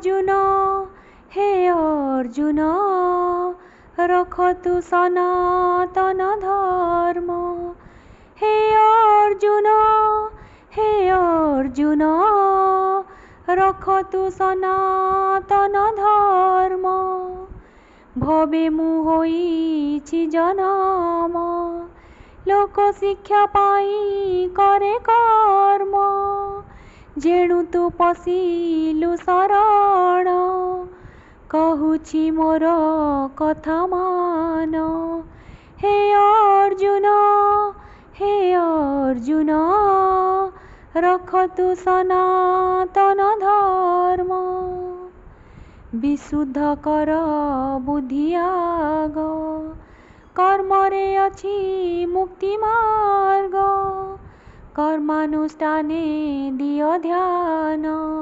अर्जुन हे अर्जुन रख तू सनातन धर्म। हे अर्जुन रख तू सनातन धर्म। भवे मु होइछि जनम लोक शिक्षा पाई करे कर्म। जेणु तू पशिलु शरण कहुछि मोर कथा मान। हे अर्जुन रख तू सनातन धर्म। विशुद्ध कर बुद्धि आग कर्मरे अछि मुक्ति मार्ग। कर्मानुष्ठाने दिय ध्यान।